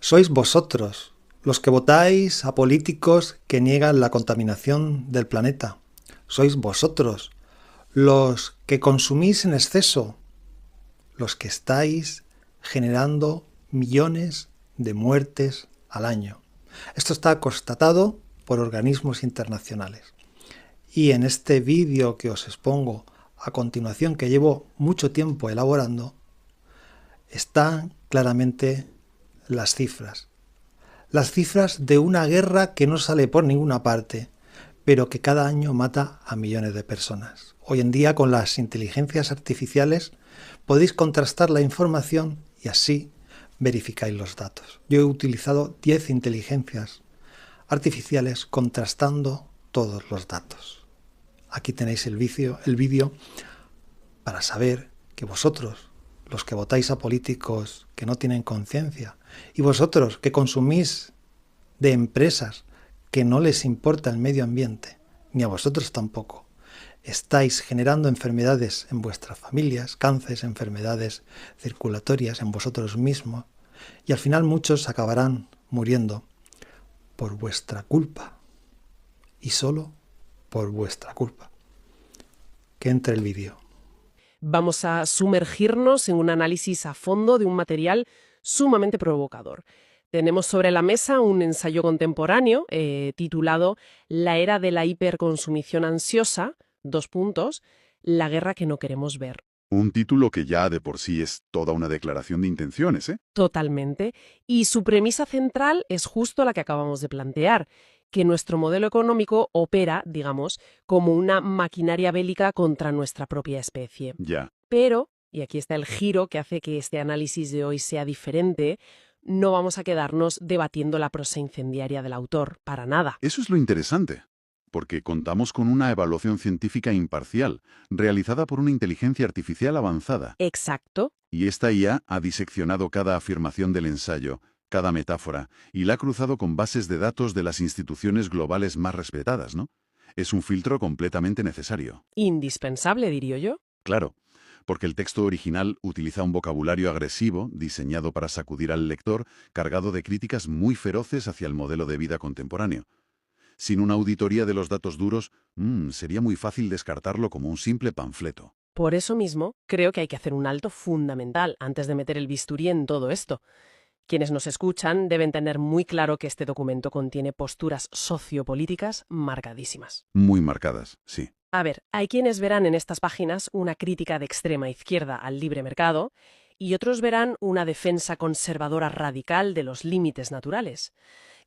Sois vosotros los que votáis a políticos que niegan la contaminación del planeta. Sois vosotros los que consumís en exceso, los que estáis generando millones de muertes al año. Esto está constatado por organismos internacionales. Y en este vídeo que os expongo a continuación, que llevo mucho tiempo elaborando, están claramente las cifras. Las cifras de una guerra que no sale por ninguna parte, pero que cada año mata a millones de personas. Hoy en día, con las inteligencias artificiales, podéis contrastar la información y así verificáis los datos. Yo he utilizado 10 inteligencias artificiales contrastando todos los datos. Aquí tenéis el vídeo para saber que vosotros, los que votáis a políticos que no tienen conciencia, y vosotros que consumís de empresas que no les importa el medio ambiente, ni a vosotros tampoco, estáis generando enfermedades en vuestras familias, cánceres, enfermedades circulatorias en vosotros mismos, y al final muchos acabarán muriendo por vuestra culpa, y solo por vuestra culpa. Que entre el vídeo. Vamos a sumergirnos en un análisis a fondo de un material sumamente provocador. Tenemos sobre la mesa un ensayo contemporáneo titulado La era de la hiperconsumición ansiosa, la guerra que no queremos ver. Un título que ya de por sí es toda una declaración de intenciones, ¿eh? Totalmente. Y su premisa central es justo la que acabamos de plantear, que nuestro modelo económico opera, digamos, como una maquinaria bélica contra nuestra propia especie. Ya. Pero, y aquí está el giro que hace que este análisis de hoy sea diferente, no vamos a quedarnos debatiendo la prosa incendiaria del autor, para nada. Eso es lo interesante, porque contamos con una evaluación científica imparcial, realizada por una inteligencia artificial avanzada. Exacto. Y esta IA ha diseccionado cada afirmación del ensayo, cada metáfora, y la ha cruzado con bases de datos de las instituciones globales más respetadas, ¿no? Es un filtro completamente necesario. Indispensable, diría yo. Claro, porque el texto original utiliza un vocabulario agresivo, diseñado para sacudir al lector, cargado de críticas muy feroces hacia el modelo de vida contemporáneo. Sin una auditoría de los datos duros, sería muy fácil descartarlo como un simple panfleto. Por eso mismo, creo que hay que hacer un alto fundamental antes de meter el bisturí en todo esto. Quienes nos escuchan deben tener muy claro que este documento contiene posturas sociopolíticas marcadísimas. Muy marcadas, sí. A ver, hay quienes verán en estas páginas una crítica de extrema izquierda al libre mercado y otros verán una defensa conservadora radical de los límites naturales.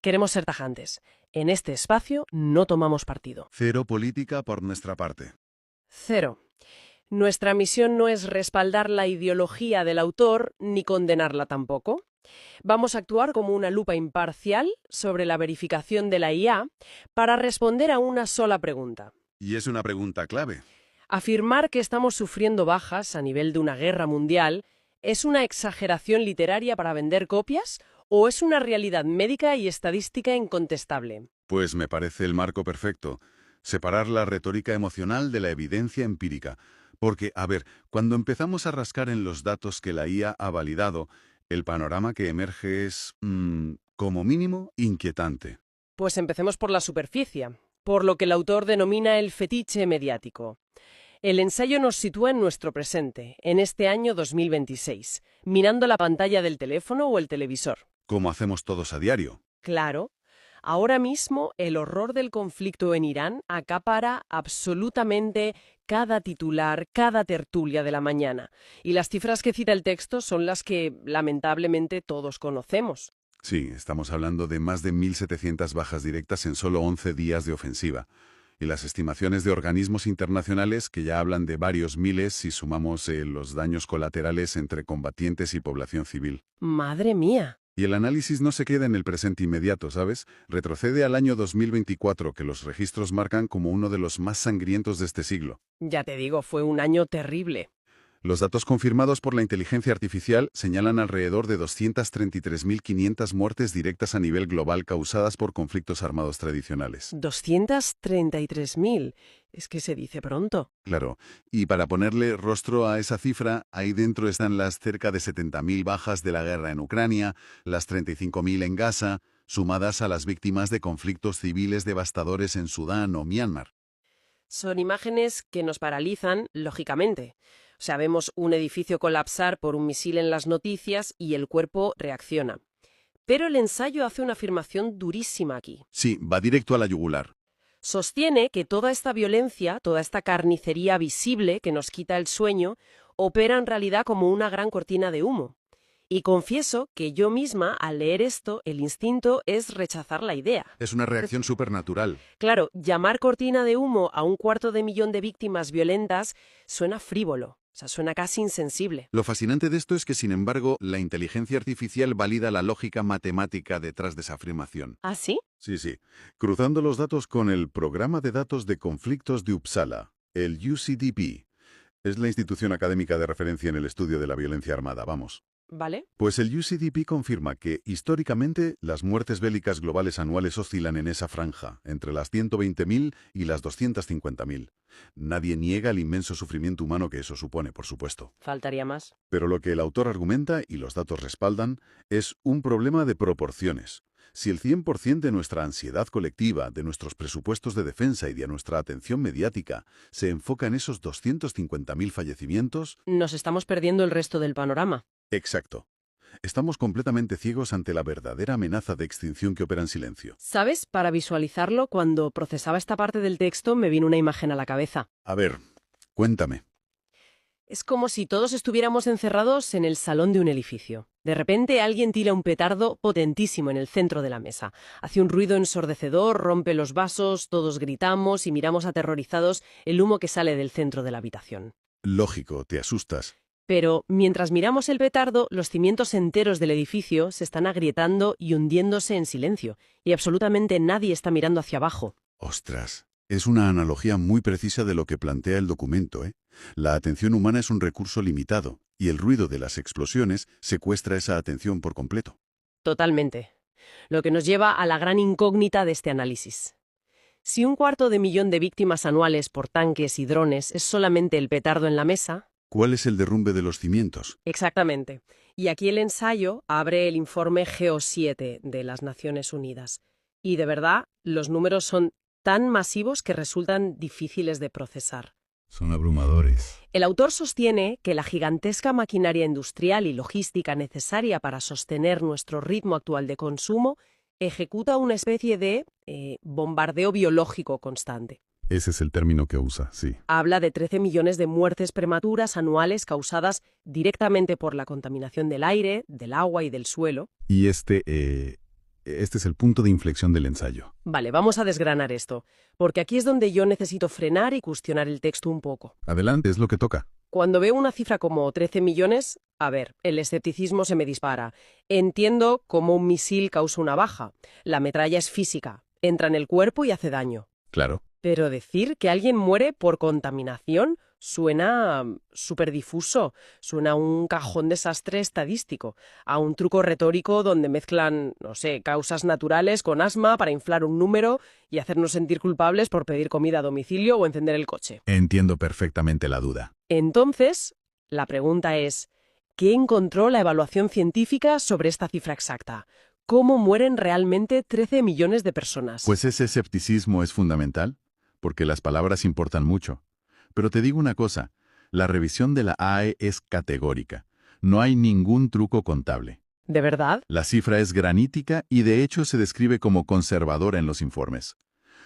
Queremos ser tajantes. En este espacio no tomamos partido. Cero política por nuestra parte. Cero. Nuestra misión no es respaldar la ideología del autor ni condenarla tampoco. Vamos a actuar como una lupa imparcial sobre la verificación de la IA para responder a una sola pregunta. Y es una pregunta clave. Afirmar que estamos sufriendo bajas a nivel de una guerra mundial ¿es una exageración literaria para vender copias o es una realidad médica y estadística incontestable? Pues me parece el marco perfecto. Separar la retórica emocional de la evidencia empírica. Porque, a ver, cuando empezamos a rascar en los datos que la IA ha validado, el panorama que emerge es, como mínimo, inquietante. Pues empecemos por la superficie, por lo que el autor denomina el fetiche mediático. El ensayo nos sitúa en nuestro presente, en este año 2026, mirando la pantalla del teléfono o el televisor. Como hacemos todos a diario. Claro, ahora mismo el horror del conflicto en Irán acapara absolutamente cada titular, cada tertulia de la mañana. Y las cifras que cita el texto son las que, lamentablemente, todos conocemos. Sí, estamos hablando de más de 1.700 bajas directas en solo 11 días de ofensiva. Y las estimaciones de organismos internacionales que ya hablan de varios miles si sumamos los daños colaterales entre combatientes y población civil. ¡Madre mía! Y el análisis no se queda en el presente inmediato, ¿sabes? Retrocede al año 2024, que los registros marcan como uno de los más sangrientos de este siglo. Ya te digo, fue un año terrible. Los datos confirmados por la inteligencia artificial señalan alrededor de 233.500 muertes directas a nivel global causadas por conflictos armados tradicionales. 233.000. Es que se dice pronto. Claro, y para ponerle rostro a esa cifra, ahí dentro están las cerca de 70.000 bajas de la guerra en Ucrania, las 35.000 en Gaza, sumadas a las víctimas de conflictos civiles devastadores en Sudán o Myanmar. Son imágenes que nos paralizan, lógicamente. O sea, vemos un edificio colapsar por un misil en las noticias y el cuerpo reacciona. Pero el ensayo hace una afirmación durísima aquí. Sí, va directo a la yugular. Sostiene que toda esta violencia, toda esta carnicería visible que nos quita el sueño, opera en realidad como una gran cortina de humo. Y confieso que yo misma, al leer esto, el instinto es rechazar la idea. Es una reacción supernatural. Claro, llamar cortina de humo a 250.000 de víctimas violentas suena frívolo, o sea, suena casi insensible. Lo fascinante de esto es que, sin embargo, la inteligencia artificial valida la lógica matemática detrás de esa afirmación. ¿Ah, sí? Sí. Cruzando los datos con el Programa de Datos de Conflictos de Uppsala, el UCDP. Es la institución académica de referencia en el estudio de la violencia armada, vamos. ¿Vale? Pues el UCDP confirma que, históricamente, las muertes bélicas globales anuales oscilan en esa franja, entre las 120.000 y las 250.000. Nadie niega el inmenso sufrimiento humano que eso supone, por supuesto. Faltaría más. Pero lo que el autor argumenta, y los datos respaldan, es un problema de proporciones. Si el 100% de nuestra ansiedad colectiva, de nuestros presupuestos de defensa y de nuestra atención mediática se enfoca en esos 250.000 fallecimientos... Nos estamos perdiendo el resto del panorama. Exacto. Estamos completamente ciegos ante la verdadera amenaza de extinción que opera en silencio. ¿Sabes? Para visualizarlo, cuando procesaba esta parte del texto me vino una imagen a la cabeza. A ver, cuéntame. Es como si todos estuviéramos encerrados en el salón de un edificio. De repente alguien tira un petardo potentísimo en el centro de la mesa. Hace un ruido ensordecedor, rompe los vasos, todos gritamos y miramos aterrorizados el humo que sale del centro de la habitación. Lógico, te asustas. Pero mientras miramos el petardo, los cimientos enteros del edificio se están agrietando y hundiéndose en silencio, y absolutamente nadie está mirando hacia abajo. Ostras, es una analogía muy precisa de lo que plantea el documento, ¿eh? La atención humana es un recurso limitado, y el ruido de las explosiones secuestra esa atención por completo. Totalmente. Lo que nos lleva a la gran incógnita de este análisis. Si 250.000 de víctimas anuales por tanques y drones es solamente el petardo en la mesa... ¿Cuál es el derrumbe de los cimientos? Exactamente. Y aquí el ensayo abre el informe GEO7 de las Naciones Unidas. Y de verdad, los números son tan masivos que resultan difíciles de procesar. Son abrumadores. El autor sostiene que la gigantesca maquinaria industrial y logística necesaria para sostener nuestro ritmo actual de consumo ejecuta una especie de bombardeo biológico constante. Ese es el término que usa, sí. Habla de 13 millones de muertes prematuras anuales causadas directamente por la contaminación del aire, del agua y del suelo. Y este es el punto de inflexión del ensayo. Vale, vamos a desgranar esto, porque aquí es donde yo necesito frenar y cuestionar el texto un poco. Adelante, es lo que toca. Cuando veo una cifra como 13 millones, a ver, el escepticismo se me dispara. Entiendo cómo un misil causa una baja. La metralla es física, entra en el cuerpo y hace daño. Claro. Pero decir que alguien muere por contaminación suena súper difuso, suena a un cajón desastre estadístico, a un truco retórico donde mezclan, no sé, causas naturales con asma para inflar un número y hacernos sentir culpables por pedir comida a domicilio o encender el coche. Entiendo perfectamente la duda. Entonces, la pregunta es, ¿qué encontró la evaluación científica sobre esta cifra exacta? ¿Cómo mueren realmente 13 millones de personas? Pues ese escepticismo es fundamental, porque las palabras importan mucho. Pero te digo una cosa, la revisión de la AE es categórica. No hay ningún truco contable. ¿De verdad? La cifra es granítica y de hecho se describe como conservadora en los informes.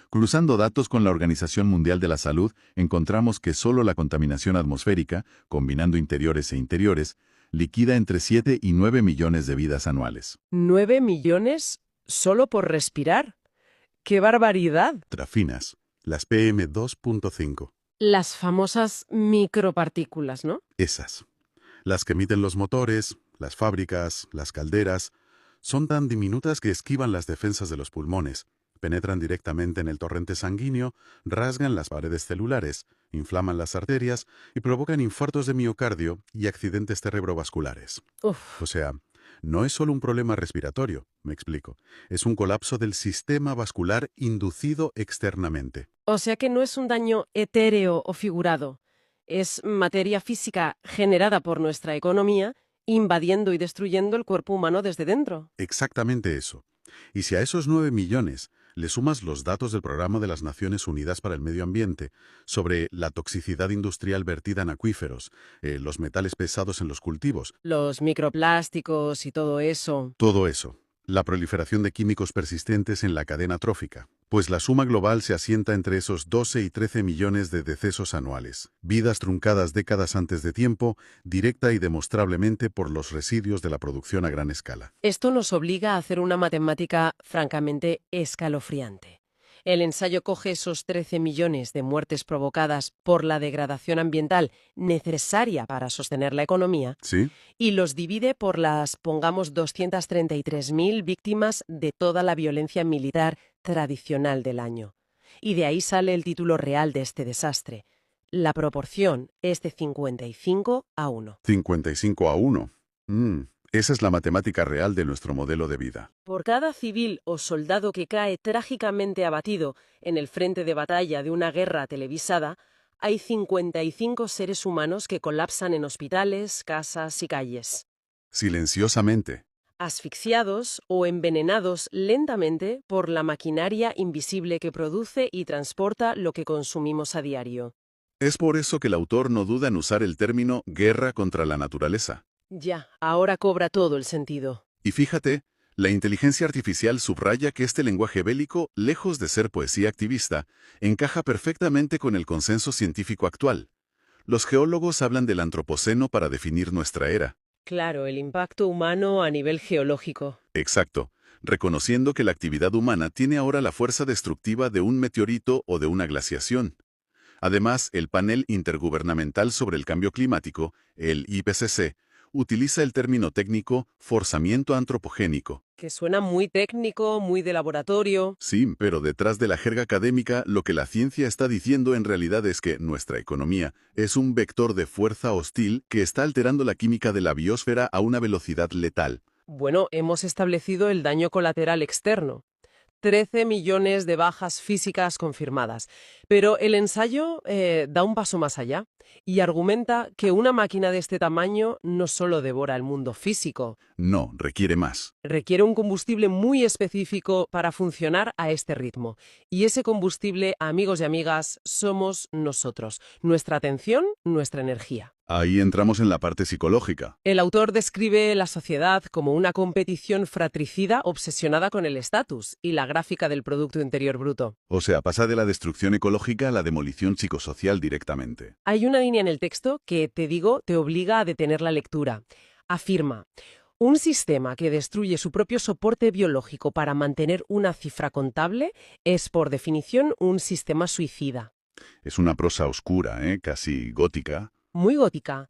Cruzando datos con la Organización Mundial de la Salud, encontramos que solo la contaminación atmosférica, combinando interiores e interiores, liquida entre 7 y 9 millones de vidas anuales. ¿9 millones solo por respirar? ¡Qué barbaridad! Trafinas, las PM2.5. Las famosas micropartículas, ¿no? Esas. Las que emiten los motores, las fábricas, las calderas, son tan diminutas que esquivan las defensas de los pulmones, penetran directamente en el torrente sanguíneo, rasgan las paredes celulares, inflaman las arterias y provocan infartos de miocardio y accidentes cerebrovasculares. Uf. O sea, no es solo un problema respiratorio, me explico. Es un colapso del sistema vascular inducido externamente. O sea que no es un daño etéreo o figurado. Es materia física generada por nuestra economía, invadiendo y destruyendo el cuerpo humano desde dentro. Exactamente eso. Y si a esos 9 millones le sumas los datos del Programa de las Naciones Unidas para el Medio Ambiente sobre la toxicidad industrial vertida en acuíferos, los metales pesados en los cultivos, Los microplásticos y todo eso. todo eso, la proliferación de químicos persistentes en la cadena trófica, pues la suma global se asienta entre esos 12 y 13 millones de decesos anuales, vidas truncadas décadas antes de tiempo, directa y demostrablemente por los residuos de la producción a gran escala. Esto nos obliga a hacer una matemática francamente escalofriante. El ensayo coge esos 13 millones de muertes provocadas por la degradación ambiental necesaria para sostener la economía ¿Sí? y los divide por las, pongamos, 233.000 víctimas de toda la violencia militar tradicional del año. Y de ahí sale el título real de este desastre. La proporción es de 55-1. 55-1. Esa es la matemática real de nuestro modelo de vida. Por cada civil o soldado que cae trágicamente abatido en el frente de batalla de una guerra televisada, hay 55 seres humanos que colapsan en hospitales, casas y calles. Silenciosamente. Asfixiados o envenenados lentamente por la maquinaria invisible que produce y transporta lo que consumimos a diario. Es por eso que el autor no duda en usar el término guerra contra la naturaleza. Ya, ahora cobra todo el sentido. Y fíjate, la inteligencia artificial subraya que este lenguaje bélico, lejos de ser poesía activista, encaja perfectamente con el consenso científico actual. Los geólogos hablan del antropoceno para definir nuestra era. Claro, el impacto humano a nivel geológico. Exacto, reconociendo que la actividad humana tiene ahora la fuerza destructiva de un meteorito o de una glaciación. Además, el Panel Intergubernamental sobre el Cambio Climático, el IPCC, utiliza el término técnico forzamiento antropogénico. Que suena muy técnico, muy de laboratorio. Sí, pero detrás de la jerga académica, lo que la ciencia está diciendo en realidad es que nuestra economía es un vector de fuerza hostil que está alterando la química de la biosfera a una velocidad letal. Bueno, hemos establecido el daño colateral externo. 13 millones de bajas físicas confirmadas. Pero el ensayo da un paso más allá y argumenta que una máquina de este tamaño no solo devora el mundo físico. No, requiere más. Requiere un combustible muy específico para funcionar a este ritmo. Y ese combustible, amigos y amigas, somos nosotros. Nuestra atención, nuestra energía. Ahí entramos en la parte psicológica. El autor describe la sociedad como una competición fratricida obsesionada con el estatus y la gráfica del Producto Interior Bruto. O sea, pasa de la destrucción ecológica a la demolición psicosocial directamente. Hay una línea en el texto que, te digo, te obliga a detener la lectura. Afirma: un sistema que destruye su propio soporte biológico para mantener una cifra contable es, por definición, un sistema suicida. Es una prosa oscura, casi gótica. Muy gótica.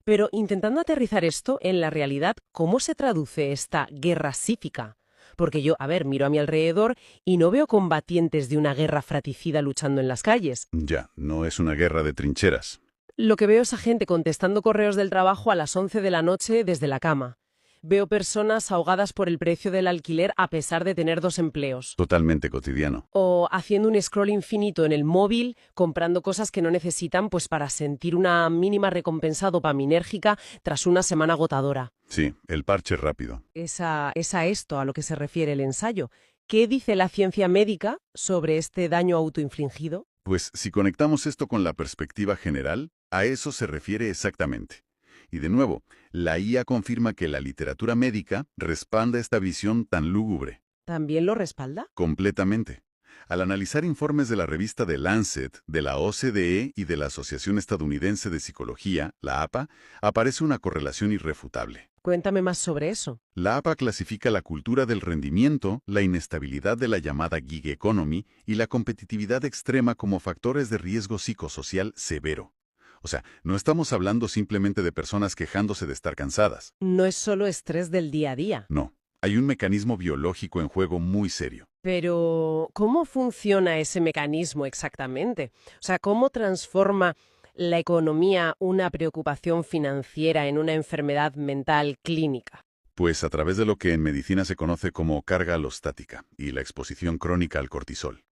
Pero intentando aterrizar esto en la realidad, ¿cómo se traduce esta guerra psíquica? Porque yo, miro a mi alrededor y no veo combatientes de una guerra fratricida luchando en las calles. Ya, no es una guerra de trincheras. Lo que veo es a gente contestando correos del trabajo a las 11 de la noche desde la cama. Veo personas ahogadas por el precio del alquiler a pesar de tener 2 empleos. Totalmente cotidiano. O haciendo un scroll infinito en el móvil, comprando cosas que no necesitan pues para sentir una mínima recompensa dopaminérgica tras una semana agotadora. Sí, el parche rápido. Es a esto a lo que se refiere el ensayo. ¿Qué dice la ciencia médica sobre este daño autoinfligido? Pues si conectamos esto con la perspectiva general, a eso se refiere exactamente. Y de nuevo, la IA confirma que la literatura médica respalda esta visión tan lúgubre. ¿También lo respalda? Completamente. Al analizar informes de la revista The Lancet, de la OCDE y de la Asociación Estadounidense de Psicología, la APA, aparece una correlación irrefutable. Cuéntame más sobre eso. La APA clasifica la cultura del rendimiento, la inestabilidad de la llamada gig economy y la competitividad extrema como factores de riesgo psicosocial severo. O sea, no estamos hablando simplemente de personas quejándose de estar cansadas. No es solo estrés del día a día. No. Hay un mecanismo biológico en juego muy serio. Pero, ¿cómo funciona ese mecanismo exactamente? O sea, ¿cómo transforma la economía una preocupación financiera en una enfermedad mental clínica? Pues a través de lo que en medicina se conoce como carga alostática y la exposición crónica al cortisol.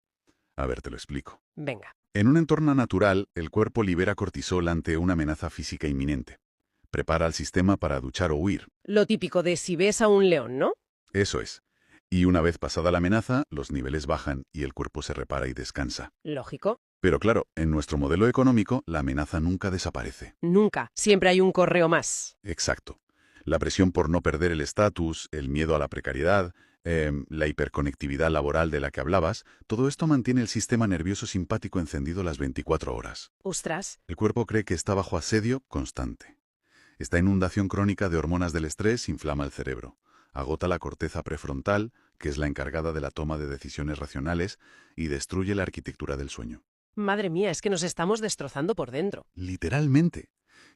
A ver, te lo explico. Venga, En un entorno natural, el cuerpo libera cortisol ante una amenaza física inminente. Prepara al sistema para duchar o huir. lo típico de si ves a un león, ¿no? Eso es. Y una vez pasada la amenaza, los niveles bajan y el cuerpo se repara y descansa. Lógico. Pero claro, en nuestro modelo económico, la amenaza nunca desaparece. Nunca. Siempre hay un correo más. Exacto. La presión por no perder el estatus, el miedo a la precariedad, la hiperconectividad laboral de la que hablabas, todo esto mantiene el sistema nervioso simpático encendido las 24 horas. Ostras. El cuerpo cree que está bajo asedio constante. Esta inundación crónica de hormonas del estrés inflama el cerebro, agota la corteza prefrontal, que es la encargada de la toma de decisiones racionales, y destruye la arquitectura del sueño. Madre mía, es que nos estamos destrozando por dentro. Literalmente.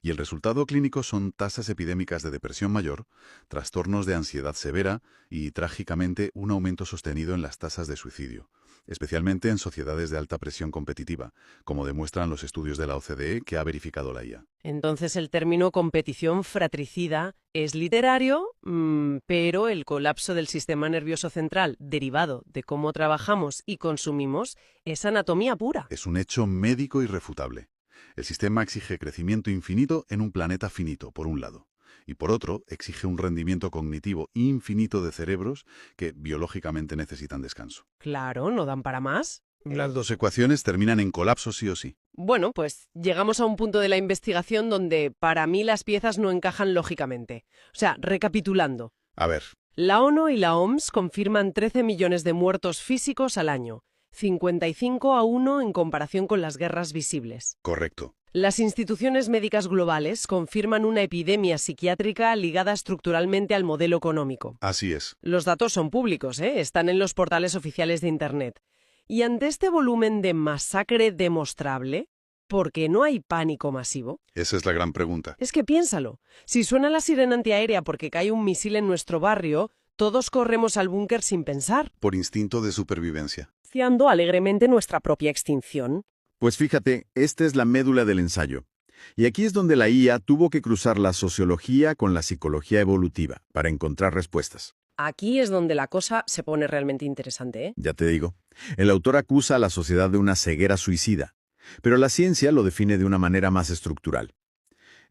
Y el resultado clínico son tasas epidémicas de depresión mayor, trastornos de ansiedad severa y, trágicamente, un aumento sostenido en las tasas de suicidio, especialmente en sociedades de alta presión competitiva, como demuestran los estudios de la OCDE que ha verificado la IA. Entonces el término competición fratricida es literario, pero el colapso del sistema nervioso central derivado de cómo trabajamos y consumimos es anatomía pura. Es un hecho médico irrefutable. El sistema exige crecimiento infinito en un planeta finito, por un lado, y por otro, exige un rendimiento cognitivo infinito de cerebros que biológicamente necesitan descanso. Claro, ¿no dan para más? Las dos ecuaciones terminan en colapso sí o sí. Bueno, pues llegamos a un punto de la investigación donde para mí las piezas no encajan lógicamente. O sea, recapitulando. A ver, La ONU y la OMS confirman 13 millones de muertos físicos al año, 55-1 en comparación con las guerras visibles. correcto. Las instituciones médicas globales confirman una epidemia psiquiátrica ligada estructuralmente al modelo económico. Así es. Los datos son públicos, están en los portales oficiales de Internet. Y ante este volumen de masacre demostrable, ¿por qué no hay pánico masivo? Esa es la gran pregunta. Es que piénsalo, si suena la sirena antiaérea porque cae un misil en nuestro barrio, todos corremos al búnker sin pensar, Por instinto de supervivencia. fiando alegremente nuestra propia extinción. Pues fíjate, esta es la médula del ensayo. Y aquí es donde la IA tuvo que cruzar la sociología con la psicología evolutiva para encontrar respuestas. Aquí es donde la cosa se pone realmente interesante, ¿eh? Ya te digo, el autor acusa a la sociedad de una ceguera suicida, pero la ciencia lo define de una manera más estructural.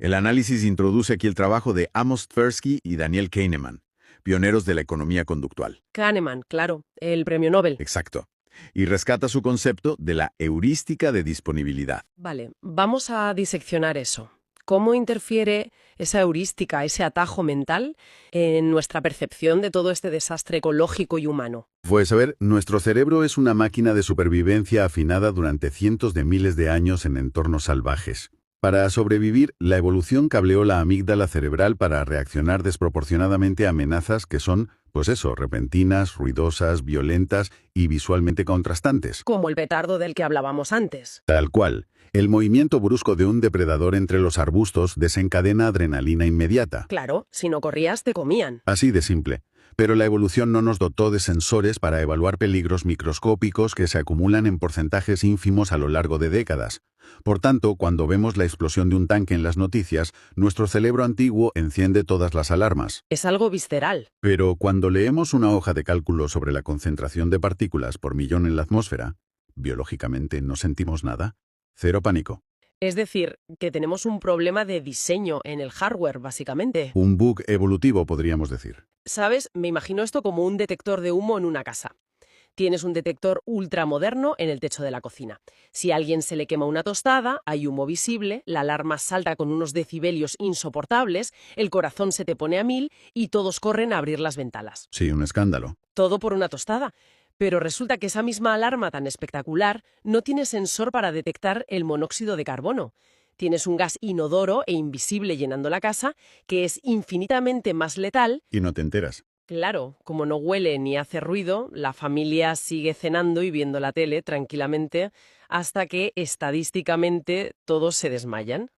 El análisis introduce aquí el trabajo de Amos Tversky y Daniel Kahneman, pioneros de la economía conductual. Kahneman, claro, el premio Nobel. Exacto. Y rescata su concepto de la heurística de disponibilidad. Vale, vamos a diseccionar eso. ¿Cómo interfiere esa heurística, ese atajo mental, en nuestra percepción de todo este desastre ecológico y humano? Pues a ver, nuestro cerebro es una máquina de supervivencia afinada durante cientos de miles de años en entornos salvajes. Para sobrevivir, la evolución cableó la amígdala cerebral para reaccionar desproporcionadamente a amenazas que son, pues eso, repentinas, ruidosas, violentas y visualmente contrastantes. Como el petardo del que hablábamos antes. Tal cual. El movimiento brusco de un depredador entre los arbustos desencadena adrenalina inmediata. Claro, si no corrías te comían. Así de simple. Pero la evolución no nos dotó de sensores para evaluar peligros microscópicos que se acumulan en porcentajes ínfimos a lo largo de décadas. Por tanto, cuando vemos la explosión de un tanque en las noticias, nuestro cerebro antiguo enciende todas las alarmas. Es algo visceral. Pero cuando leemos una hoja de cálculo sobre la concentración de partículas por millón en la atmósfera, biológicamente no sentimos nada. Cero pánico. Es decir, que tenemos un problema de diseño en el hardware, básicamente. Un bug evolutivo, podríamos decir. ¿Sabes? Me imagino esto como un detector de humo en una casa. Tienes un detector ultramoderno en el techo de la cocina. Si a alguien se le quema una tostada, hay humo visible, la alarma salta con unos decibelios insoportables, el corazón se te pone a 1000 y todos corren a abrir las ventanas. Sí, un escándalo. Todo por una tostada. Pero resulta que esa misma alarma tan espectacular no tiene sensor para detectar el monóxido de carbono. Tienes un gas inodoro e invisible llenando la casa que es infinitamente más letal. Y no te enteras. Claro, como no huele ni hace ruido, la familia sigue cenando y viendo la tele tranquilamente hasta que, estadísticamente, todos se desmayan.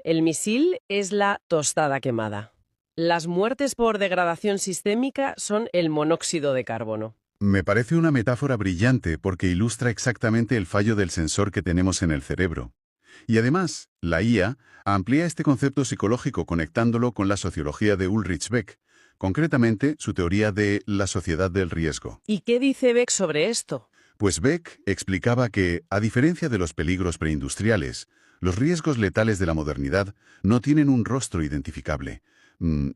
El misil es la tostada quemada. Las muertes por degradación sistémica son el monóxido de carbono. Me parece una metáfora brillante porque ilustra exactamente el fallo del sensor que tenemos en el cerebro. Y además, la IA amplía este concepto psicológico conectándolo con la sociología de Ulrich Beck, concretamente su teoría de la sociedad del riesgo. ¿Y qué dice Beck sobre esto? Pues Beck explicaba que, a diferencia de los peligros preindustriales, los riesgos letales de la modernidad no tienen un rostro identificable.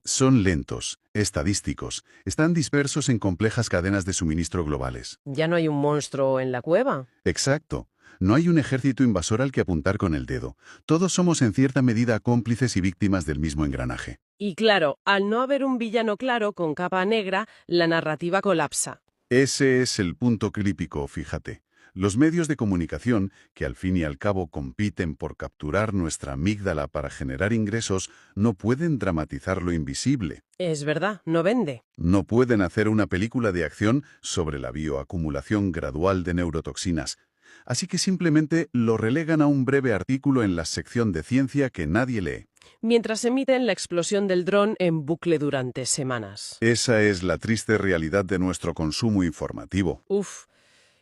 Son lentos, estadísticos, están dispersos en complejas cadenas de suministro globales. ¿Ya no hay un monstruo en la cueva? Exacto. No hay un ejército invasor al que apuntar con el dedo. Todos somos en cierta medida cómplices y víctimas del mismo engranaje. Y claro, al no haber un villano claro con capa negra, la narrativa colapsa. Ese es el punto crítico, fíjate. Los medios de comunicación, que al fin y al cabo compiten por capturar nuestra amígdala para generar ingresos, no pueden dramatizar lo invisible. Es verdad, no vende. No pueden hacer una película de acción sobre la bioacumulación gradual de neurotoxinas. Así que simplemente lo relegan a un breve artículo en la sección de ciencia que nadie lee. Mientras emiten la explosión del dron en bucle durante semanas. Esa es la triste realidad de nuestro consumo informativo. Uf,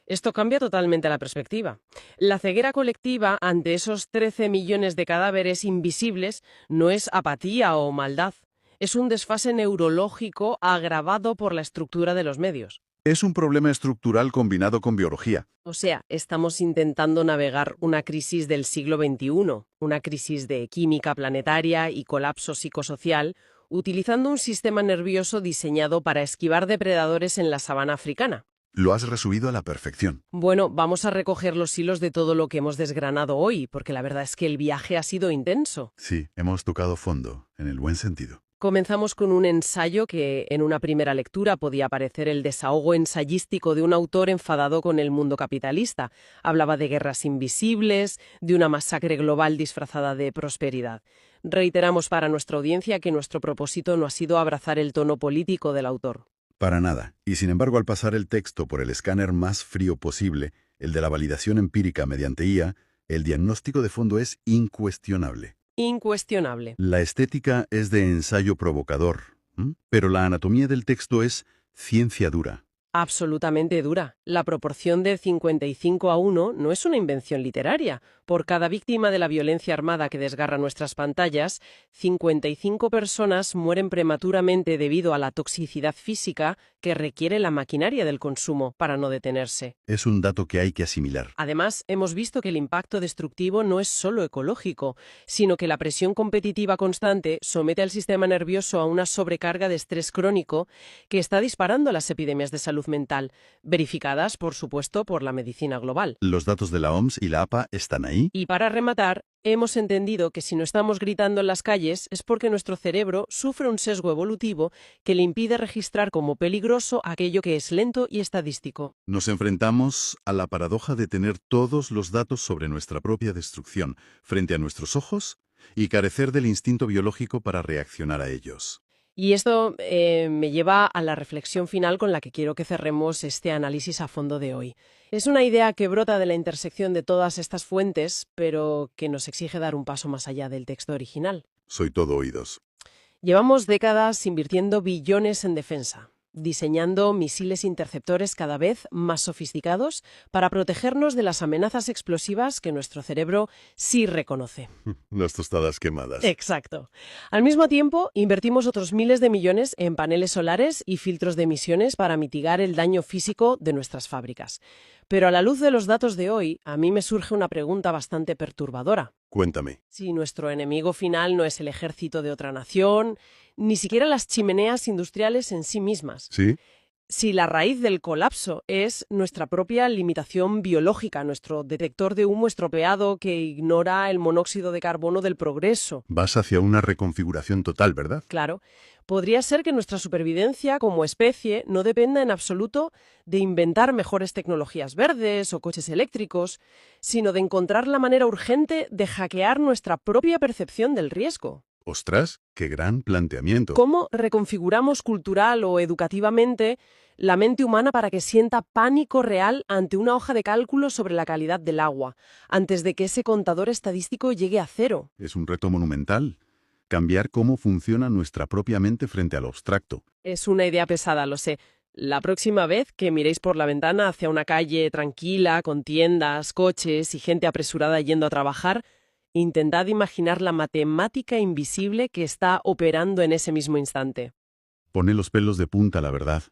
esto cambia totalmente la perspectiva. La ceguera colectiva ante esos 13 millones de cadáveres invisibles no es apatía o maldad. Es un desfase neurológico agravado por la estructura de los medios. Es un problema estructural combinado con biología. O sea, estamos intentando navegar una crisis del siglo XXI, una crisis de química planetaria y colapso psicosocial, utilizando un sistema nervioso diseñado para esquivar depredadores en la sabana africana. Lo has resumido a la perfección. Bueno, vamos a recoger los hilos de todo lo que hemos desgranado hoy, porque la verdad es que el viaje ha sido intenso. Sí, hemos tocado fondo, en el buen sentido. Comenzamos con un ensayo que en una primera lectura podía parecer el desahogo ensayístico de un autor enfadado con el mundo capitalista. Hablaba de guerras invisibles, de una masacre global disfrazada de prosperidad. Reiteramos para nuestra audiencia que nuestro propósito no ha sido abrazar el tono político del autor. Para nada. Y sin embargo, al pasar el texto por el escáner más frío posible, el de la validación empírica mediante IA, el diagnóstico de fondo es incuestionable. Incuestionable. La estética es de ensayo provocador, pero la anatomía del texto es ciencia dura. Absolutamente dura. La proporción de 55:1 no es una invención literaria. Por cada víctima de la violencia armada que desgarra nuestras pantallas, 55 personas mueren prematuramente debido a la toxicidad física que requiere la maquinaria del consumo para no detenerse. Es un dato que hay que asimilar. Además, hemos visto que el impacto destructivo no es solo ecológico, sino que la presión competitiva constante somete al sistema nervioso a una sobrecarga de estrés crónico que está disparando las epidemias de salud mental, verificadas, por supuesto, por la medicina global. Los datos de la OMS y la APA están ahí. Y para rematar, hemos entendido que si no estamos gritando en las calles es porque nuestro cerebro sufre un sesgo evolutivo que le impide registrar como peligroso aquello que es lento y estadístico. Nos enfrentamos a la paradoja de tener todos los datos sobre nuestra propia destrucción frente a nuestros ojos y carecer del instinto biológico para reaccionar a ellos. Y esto me lleva a la reflexión final con la que quiero que cerremos este análisis a fondo de hoy. Es una idea que brota de la intersección de todas estas fuentes, pero que nos exige dar un paso más allá del texto original. Soy todo oídos. Llevamos décadas invirtiendo billones en defensa, diseñando misiles interceptores cada vez más sofisticados para protegernos de las amenazas explosivas que nuestro cerebro sí reconoce. Las tostadas quemadas. Exacto. Al mismo tiempo, invertimos otros miles de millones en paneles solares y filtros de emisiones para mitigar el daño físico de nuestras fábricas. Pero a la luz de los datos de hoy, a mí me surge una pregunta bastante perturbadora. Cuéntame. Si nuestro enemigo final no es el ejército de otra nación, ni siquiera las chimeneas industriales en sí mismas. ¿Sí? Si la raíz del colapso es nuestra propia limitación biológica, nuestro detector de humo estropeado que ignora el monóxido de carbono del progreso. Vas hacia una reconfiguración total, ¿verdad? Claro. Podría ser que nuestra supervivencia como especie no dependa en absoluto de inventar mejores tecnologías verdes o coches eléctricos, sino de encontrar la manera urgente de hackear nuestra propia percepción del riesgo. ¡Ostras! ¡Qué gran planteamiento! ¿Cómo reconfiguramos cultural o educativamente la mente humana para que sienta pánico real ante una hoja de cálculo sobre la calidad del agua, antes de que ese contador estadístico llegue a cero? Es un reto monumental. cambiar cómo funciona nuestra propia mente frente al abstracto. Es una idea pesada, lo sé. La próxima vez que miréis por la ventana hacia una calle tranquila, con tiendas, coches y gente apresurada yendo a trabajar, intentad imaginar la matemática invisible que está operando en ese mismo instante. Pone los pelos de punta, la verdad.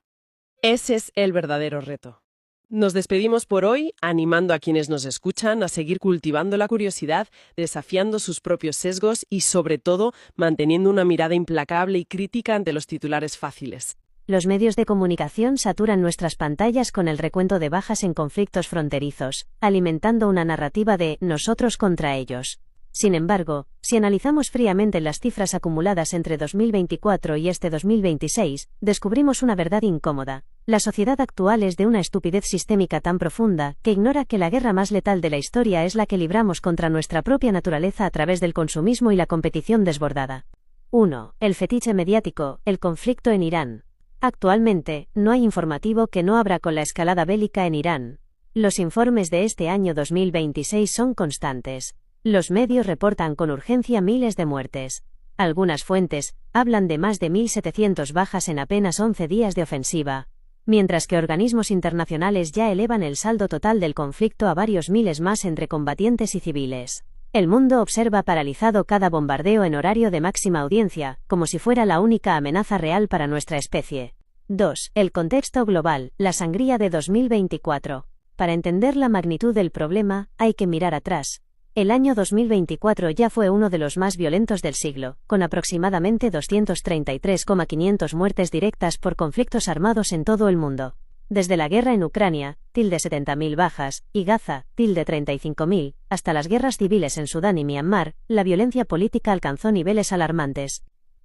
Ese es el verdadero reto. Nos despedimos por hoy, animando a quienes nos escuchan a seguir cultivando la curiosidad, desafiando sus propios sesgos y, sobre todo, manteniendo una mirada implacable y crítica ante los titulares fáciles. Los medios de comunicación saturan nuestras pantallas con el recuento de bajas en conflictos fronterizos, alimentando una narrativa de nosotros contra ellos. Sin embargo, si analizamos fríamente las cifras acumuladas entre 2024 y este 2026, descubrimos una verdad incómoda. La sociedad actual es de una estupidez sistémica tan profunda que ignora que la guerra más letal de la historia es la que libramos contra nuestra propia naturaleza a través del consumismo y la competición desbordada. 1. El fetiche mediático, el conflicto en Irán. Actualmente, no hay informativo que no abra con la escalada bélica en Irán. Los informes de este año 2026 son constantes. Los medios reportan con urgencia miles de muertes. Algunas fuentes hablan de más de 1.700 bajas en apenas 11 días de ofensiva, mientras que organismos internacionales ya elevan el saldo total del conflicto a varios miles más entre combatientes y civiles. El mundo observa paralizado cada bombardeo en horario de máxima audiencia, como si fuera la única amenaza real para nuestra especie. 2. El contexto global, la sangría de 2024. Para entender la magnitud del problema, hay que mirar atrás. El año 2024 ya fue uno de los más violentos del siglo, con aproximadamente 233,500 muertes directas por conflictos armados en todo el mundo. Desde la guerra en Ucrania, 70.000 bajas, y Gaza, 35.000, hasta las guerras civiles en Sudán y Myanmar, la violencia política alcanzó niveles alarmantes.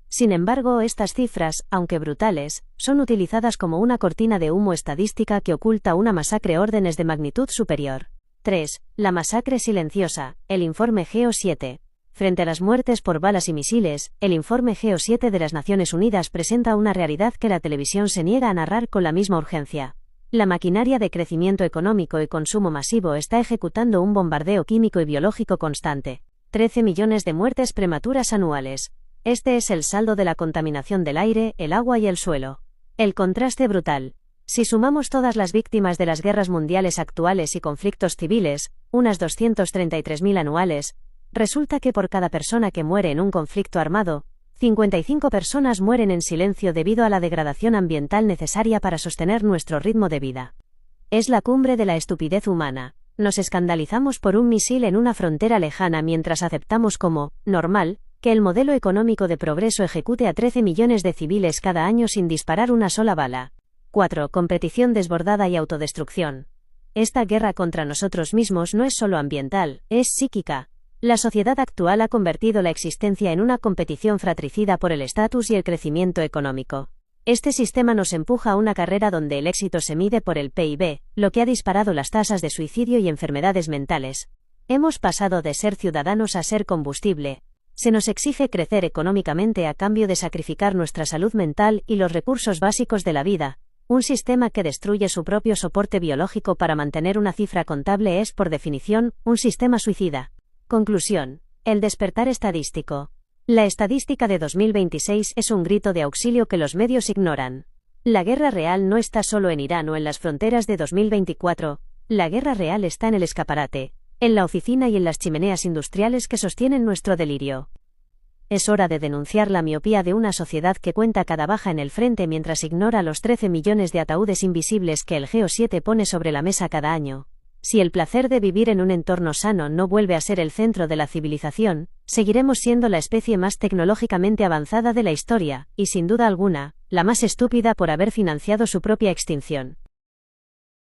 Sin embargo, estas cifras, aunque brutales, son utilizadas como una cortina de humo estadística que oculta una masacre órdenes de magnitud superior. 3. La masacre silenciosa, el informe GEO-7. Frente a las muertes por balas y misiles, el informe GEO-7 de las Naciones Unidas presenta una realidad que la televisión se niega a narrar con la misma urgencia. La maquinaria de crecimiento económico y consumo masivo está ejecutando un bombardeo químico y biológico constante. 13 millones de muertes prematuras anuales. Este es el saldo de la contaminación del aire, el agua y el suelo. El contraste brutal. Si sumamos todas las víctimas de las guerras mundiales actuales y conflictos civiles, unas 233.000 anuales, resulta que por cada persona que muere en un conflicto armado, 55 personas mueren en silencio debido a la degradación ambiental necesaria para sostener nuestro ritmo de vida. Es la cumbre de la estupidez humana. Nos escandalizamos por un misil en una frontera lejana mientras aceptamos como normal que el modelo económico de progreso ejecute a 13 millones de civiles cada año sin disparar una sola bala. 4. Competición desbordada y autodestrucción. Esta guerra contra nosotros mismos no es solo ambiental, es psíquica. La sociedad actual ha convertido la existencia en una competición fratricida por el estatus y el crecimiento económico. Este sistema nos empuja a una carrera donde el éxito se mide por el PIB, lo que ha disparado las tasas de suicidio y enfermedades mentales. Hemos pasado de ser ciudadanos a ser combustible. Se nos exige crecer económicamente a cambio de sacrificar nuestra salud mental y los recursos básicos de la vida. Un sistema que destruye su propio soporte biológico para mantener una cifra contable es, por definición, un sistema suicida. Conclusión. El despertar estadístico. La estadística de 2026 es un grito de auxilio que los medios ignoran. La guerra real no está solo en Irán o en las fronteras de 2024, la guerra real está en el escaparate, en la oficina y en las chimeneas industriales que sostienen nuestro delirio. Es hora de denunciar la miopía de una sociedad que cuenta cada baja en el frente mientras ignora los 13 millones de ataúdes invisibles que el GEO-7 pone sobre la mesa cada año. Si el placer de vivir en un entorno sano no vuelve a ser el centro de la civilización, seguiremos siendo la especie más tecnológicamente avanzada de la historia, y sin duda alguna, la más estúpida por haber financiado su propia extinción.